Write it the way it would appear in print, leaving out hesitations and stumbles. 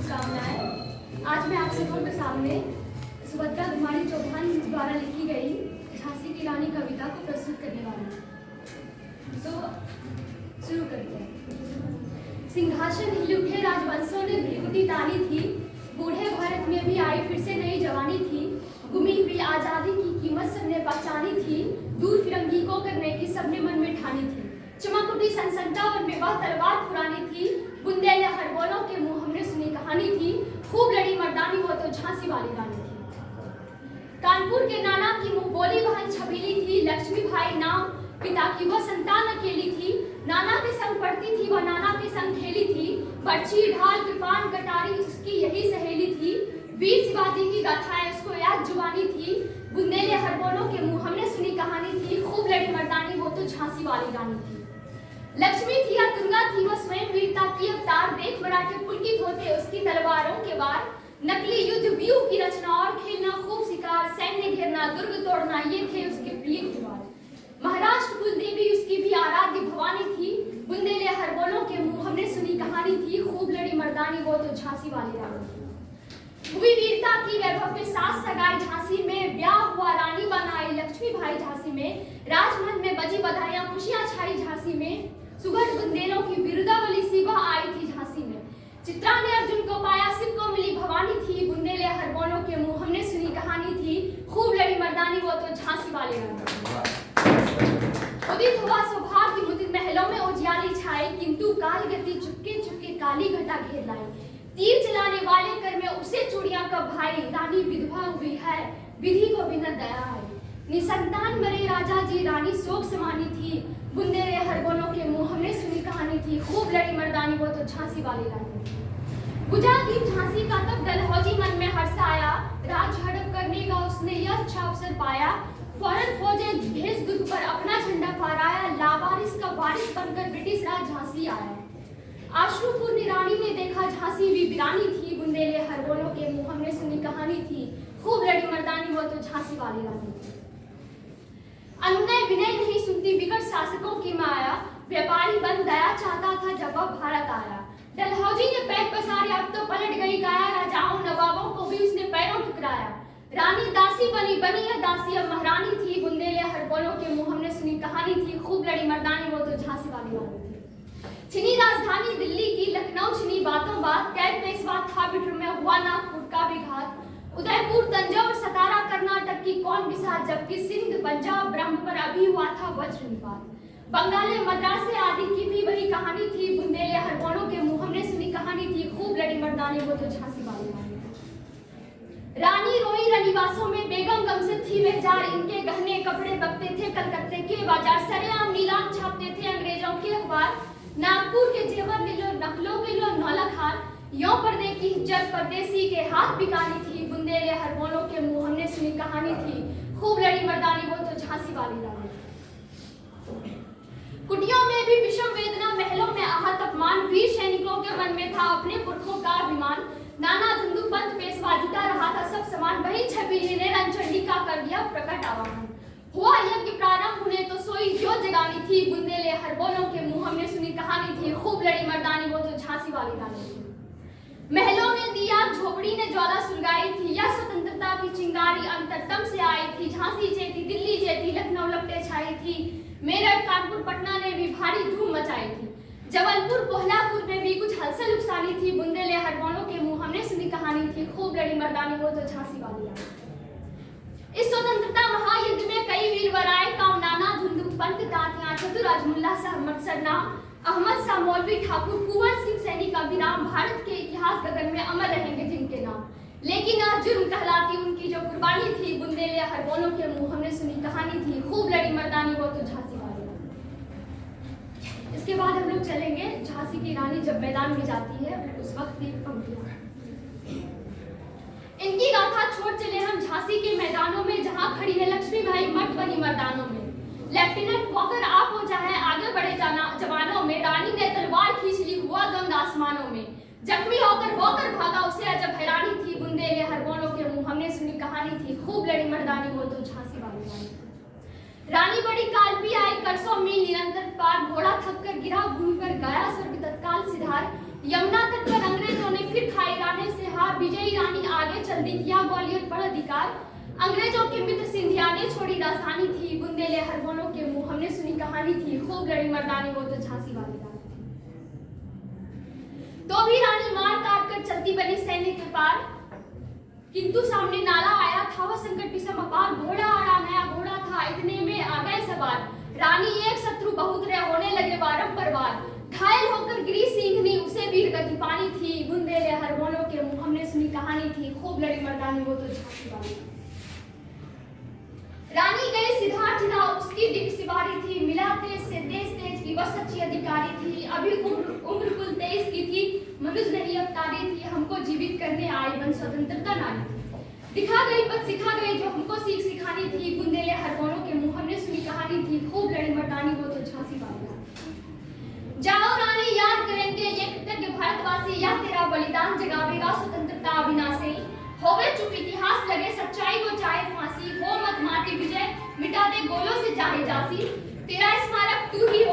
शुभकामनाएं। आज मैं आप सबों के सामने सुभद्रा कुमारी चौहान द्वारा लिखी गई झांसी की रानी कविता को प्रस्तुत करने वाली हूँ। तो शुरू करते हैं। सिंहासन हिल उठे राजवंशों ने भृकुटी तानी थी, बूढ़े भारत में भी आई फिर से नई जवानी थी। गुमी हुई आजादी की कीमत सबने पहचानी थी, दूर फिरंगी को करने की सबने मन में ठानी थी। चमक उठी सनसनता और बेवा तलवार पुरानी थी, बुंदेले हरबोलों के मुंह हमने सुनी कहानी थी। खूब लड़ी मर्दानी वो तो झांसी वाली रानी थी। कानपुर के नाना की मुंह बोली बहन छबीली थी, लक्ष्मी भाई नाम पिता की वह संतान अकेली थी। नाना के संग पढ़ती थी वह नाना के संग खेली थी, बर्छी ढाल कृपान कटारी उसकी यही सहेली थी। वीर शिवाजी की गाथाएं उसको याद जुबानी थी, बुंदेले हरबोलों के मुंह हमने सुनी कहानी थी। खूब लड़ी मर्दानी वो तो झांसी वाली रानी थी। लक्ष्मी थी या दुर्गा थी वह स्वयं वीरता की अवतार, देख मराठे पुलकित होते उसकी तलवारों के वार। नकली युद्ध व्यूह की रचना और खेलना खूब शिकार, सैन्य घेरना दुर्ग तोड़ना ये थे उसके प्रिय त्योहार। महाराष्ट्र कुल देवी उसकी भी आराध्य भवानी थी, बुंदेले हरबोलों के मुंह हमने सुनी कहानी थी। खूब लड़ी मर्दानी वो तो झांसी वाली रानी थी। हुई वीरता की वैभव के साथ सगाई झांसी में, ब्याह हुआ रानी बनाई लक्ष्मी भाई झांसी में। राजमहल में बजी बधाइयां खुशियां छाई झांसी में, सुगढ़ बुंदेलों की बिरुदावली सी वह आई थी झांसी में। चित्रा ने अर्जुन को पाया शिव को मिली भवानी थी, बुंदेले हरबोलों के मुंह हमने सुनी कहानी थी। खूब लड़ी मर्दानी वो तो झांसी वाली रानी थी। उदित हुआ सौभाग्य मुदित महलों में उजियाली छाई, किंतु काल गति चुपके चुपके काली घटा घेर लाई। तीर चलाने वाले कर में उसे चूड़ियां का भाई, रानी विधवा हुई है विधि को बिना दया आई। निसंतान मरे राजा जी रानी शोक समानी थी, बुंदेले हरबोलों के मुंह हमने सुनी कहानी थी। खूब लड़ी मर्दानी वो तो झांसी वाली रानी थी। बुझा दीप झांसी का तब डलहौजी मन में हर्ष आया, राज हड़प करने का उसने यह अच्छा अवसर पाया। फौरन फौजें भेज दुर्ग पर अपना झंडा फहराया, लावारिस का वारिस बनकर ब्रिटिश राज झांसी आया। आश्रुपूर्णी रानी ने देखा झांसी भी वीरानी थी, बुंदेले हरबोलों के मुंह हमने सुनी कहानी थी। खूब लड़ी मर्दानी वो तो झांसी वाली रानी थी। अनुनय विनय नहीं सुनती विकट शासकों की माया, व्यापारी बन दया चाहता था जब वह भारत आया। डलहौजी ने पैर पसारे अब तो पलट गई काया, राजाओं नवाबों को भी उसने पैरों ठुकराया। रानी दासी बनी बनी है दासी अब महारानी थी, बुंदेले हरबोलों के मुंह हमने सुनी कहानी थी। खूब लड़ी मर्दानी वो तो झांसी वाली रानी थी। छिनी राजधानी दिल्ली की लखनऊ छिनी बातों बात, कैद पेशवा था बिठूर में हुआ नागपुर का भी घात। उदयपुर तंजौर सतारा कर्नाटक की कौन बिसात, जबकि सिंध पंजाब ब्रह्म पर अभी हुआ था वज्र निपात। बंगाले मद्रासे आदि की भी वही कहानी थी, बुंदेले हरबोलों के मुंह हमने सुनी कहानी थी। खूब लड़ी मर्दानी वो तो झांसी वाली रानी थी। रानी रोई रनिवासों में बेगम गमज़द थी बेजार, इनके गहने कपड़े बकते थे कलकत्ते के बाजार। सरेआम नीलाम छापते थे अंग्रेजों के अखबार, नागपुर के जेवर ले लो नकलों के लो नौलख हार। यों पर्दे की इज्जत परदेसी के हाथ बिकानी थी, बुंदेले हरबोलों के मुंह हमने सुनी कहानी थी। खूब लड़ी मर्दानी वो तो झांसी वाली रानी थी। कुटियों में भी विषम वेदना, महलों में आहत अपमान, वीर सैनिकों के मन में था अपने पुरखों का अभिमान। नाना धुंधु पंथ पेशवा जुटा रहा था सब समान, वही छबीली ने रणचंडी का कर दिया प्रकट आवाहन। हुआ यज्ञ प्रारंभ उन्हें तो सोई ज्योत जगानी थी, बुंदेले हरबोलों के मुंह हमने सुनी कहानी थी। खूब लड़ी मर्दानी वो तो झांसी वाली रानी थी। महलों ने दिया झोपड़ी ने ज्वाला सुलगाई थी, यह स्वतंत्रता की चिंगारी अंतरतम से आई थी। झांसी जेती दिल्ली जेती लखनऊ लपटे छाई थी, मेरठ कानपुर पटना ने भी भारी धूम मचाई थी। जबलपुर कोल्हापुर में भी कुछ हलचल उकसानी थी, बुंदेले हरबोलों के मुंह हमने सुनी कहानी थी। खूब लड़ी मर्दानी वो तो झांसी वाली रानी। इस स्वतंत्रता महायुद्ध में कई वीरवराएं काम, नाना धुंधु पंत तातियां चतुर अजमुल्ला सहमद सरनाम, अहमद शाह मौलवी ठाकुर कुंवर सिंह सैनी का विराम। भारत के इतिहास गगन में अमर रहेंगे जिनके नाम, लेकिन आज जुर्म कहलाती उनकी जो कुर्बानी थी, बुंदेले हरबोलों के मुंह हमने सुनी कहानी थी। खूब लड़ी मर्दानी वो तो झांसी वाली रानी। इसके बाद हम लोग चलेंगे झांसी की रानी जब मैदान में जाती है उस वक्त की पंक्तियां। इनकी गाथा छोड़ चले हम झांसी के मैदानों में, जहां खड़ी है लक्ष्मी भाई मठ बनी मर्दानों में। लेफ्टिनेंट वॉकर आप हो चाहे आगे बढ़े जवानों में, रानी ने तलवार खींच ली हुआ द्वंद आसमानों में। जख्मी होकर वॉकर भागा उसे अजब हैरानी थी, बुंदेले हरबोलों के मुंह हमने सुनी कहानी थी। खूब लड़ी मर्दानी वो तो झांसी वाली रानी थी। रानी बड़ी कालपी आई करसों मील निरंतर पार, घोड़ा थक कर गिरा भूमि पर गया स्वर्ग तत्काल सिधार। यमुना तट पर अंग्रेजों ने फिर खाई रानी विजयी रानी आगे चल दी, किया ग्वालियर पर अधिकार। अंग्रेजों के मित्र सिंधिया ने छोड़ी राजधानी थी, बुंदेले हरबोलों के मुंह हमने सुनी कहानी थी, खूब लड़ी मर्दानी वो तो झांसी वाली रानी थी। तो भी रानी मार काट कर चलती बनी सैन्य के पार, किंतु सामने नाला आया था वह संकट विषम अपार। घोड़ा आड़ा नया घोड़ा था, इतने में आ गए सवार। रानी एक शत्रु बहुत रहे, होने लगे बारंबार वार। घायल होकर गिरी सिंहनी, उसे वीर गति पानी थी, बुंदेले हरबोलों के मुंह हमने सुनी कहानी थी, खूब लड़ी मर्दानी वो तो झांसी वाली। रानी गई सिद्धार्थ जिला, उसकी दिव्य सिपाही थी, मिला तेज से तेज की वह सच्ची अधिकारी थी। अभी उम्र कुल 23 की थी, मनुष्य नहीं अवतारी थी, हमको जीवित करने आई बन स्वतंत्रता नारी थी। दिखा गई पद सिखा गई जो हमको सीख सिखानी थी, बुंदेले हरबोलों के मुंह हमने सुनी कहानी थी, खूब लड़ी मर्दानी वो तो झांसी वाली। जाओ रानी याद करेंगे ये कृतज्ञ भारतवासी, यह तेरा बलिदान जगावेगा स्वतंत्रता अविनाशी। होवे चुप इतिहास लगे सच्चाई को चाहे फांसी, हो मत माटी विजय मिटा दे गोलों से चाहे जासी। तेरा स्मारक तू ही